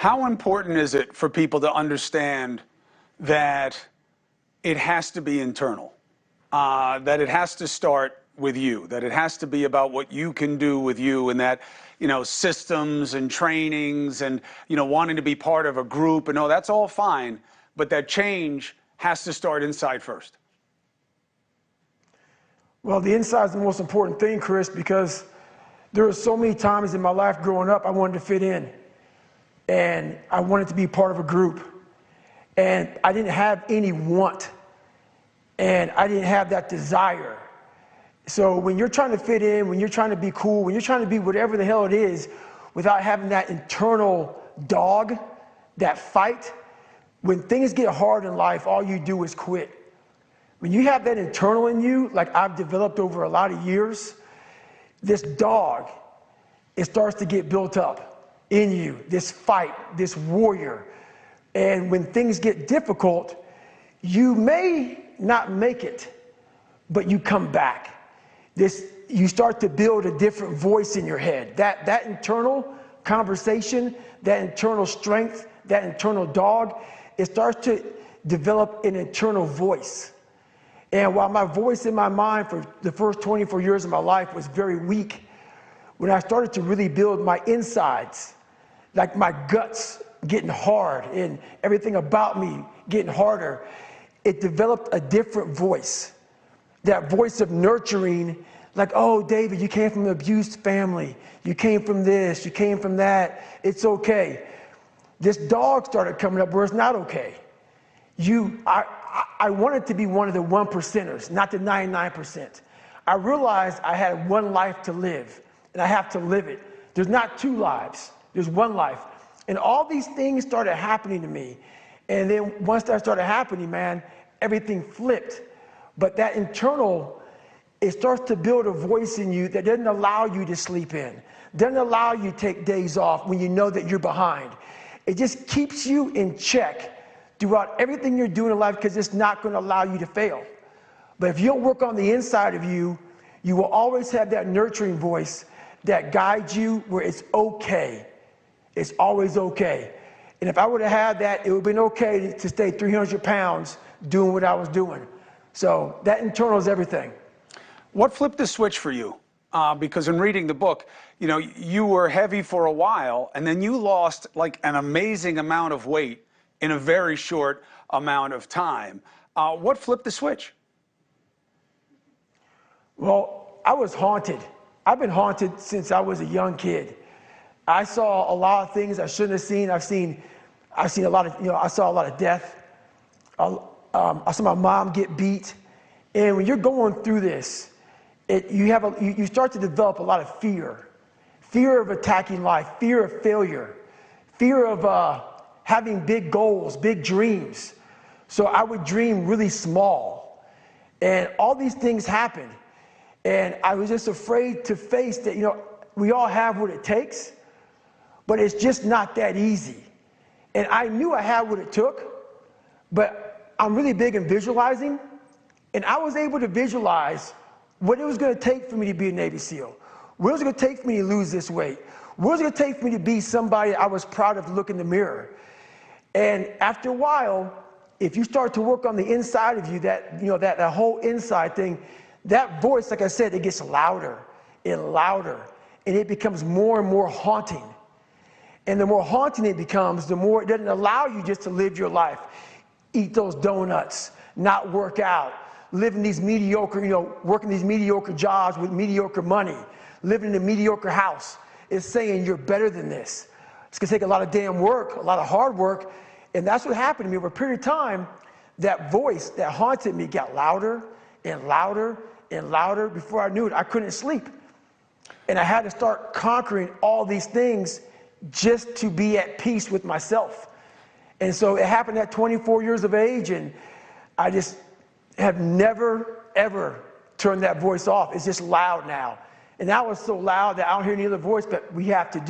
How important is it for people to understand that it has to be internal, that it has to start with you, that it has to be about what you can do with you, and that, systems and trainings and, wanting to be part of a group and that's all fine, but that change has to start inside first? Well, the inside is the most important thing, Chris, because there were so many times in my life growing up I wanted to fit in, and I wanted to be part of a group, and I didn't have any want, and I didn't have that desire. So when you're trying to fit in, when you're trying to be cool, when you're trying to be whatever the hell it is, without having that internal dog, that fight, when things get hard in life, all you do is quit. When you have that internal in you, like I've developed over a lot of years, this dog, it starts to get built up in you, this fight, this warrior. And when things get difficult, you may not make it, but you come back. You start to build a different voice in your head. That internal conversation, that internal strength, that internal dog, it starts to develop an internal voice. And while my voice in my mind for the first 24 years of my life was very weak, when I started to really build my insides, like my guts getting hard and everything about me getting harder, it developed a different voice. That voice of nurturing, like, oh, David, you came from an abused family. You came from this, you came from that. It's okay. This dog started coming up where it's not okay. I wanted to be one of the 1%ers, not the 99%. I realized I had one life to live, and I have to live it. There's not two lives, there's one life. And all these things started happening to me. And then once that started happening, man, everything flipped. But that internal, it starts to build a voice in you that doesn't allow you to sleep in, doesn't allow you to take days off when you know that you're behind. It just keeps you in check throughout everything you're doing in life, because it's not going to allow you to fail. But if you don't work on the inside of you, you will always have that nurturing voice that guides you where it's okay. It's always okay. And if I would have had that, it would have been okay to stay 300 pounds doing what I was doing. So that internal is everything. What flipped the switch for you? Because in reading the book, you were heavy for a while, and then you lost like an amazing amount of weight in a very short amount of time. What flipped the switch? Well, I was haunted. I've been haunted since I was a young kid. I saw a lot of things I shouldn't have seen. I've seen a lot of, I saw a lot of death. I saw my mom get beat. And when you're going through this, you start to develop a lot of fear. Fear of attacking life, fear of failure, fear of having big goals, big dreams. So I would dream really small. And all these things happened. And I was just afraid to face that, we all have what it takes, but it's just not that easy. And I knew I had what it took, but I'm really big in visualizing. And I was able to visualize what it was going to take for me to be a Navy SEAL. What was it going to take for me to lose this weight? What was it going to take for me to be somebody I was proud of to look in the mirror? And after a while, if you start to work on the inside of you, that whole inside thing, that voice, like I said, it gets louder and louder, and it becomes more and more haunting. And the more haunting it becomes, the more it doesn't allow you just to live your life, eat those donuts, not work out, live in these mediocre, working these mediocre jobs with mediocre money, living in a mediocre house. It's saying you're better than this. It's gonna take a lot of damn work, a lot of hard work. And that's what happened to me over a period of time. That voice that haunted me got louder and louder and louder. Before I knew it, I couldn't sleep. And I had to start conquering all these things just to be at peace with myself. And so it happened at 24 years of age, and I just have never, ever turned that voice off. It's just loud now. And now it's so loud that I don't hear any other voice, but we have to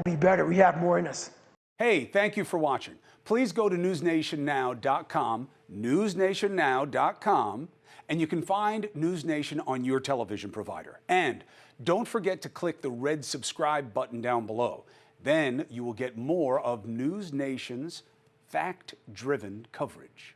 be better. We have more in us. Hey, thank you for watching. Please go to newsnationnow.com, newsnationnow.com, and you can find NewsNation on your television provider. And don't forget to click the red subscribe button down below. Then you will get more of NewsNation's fact-driven coverage.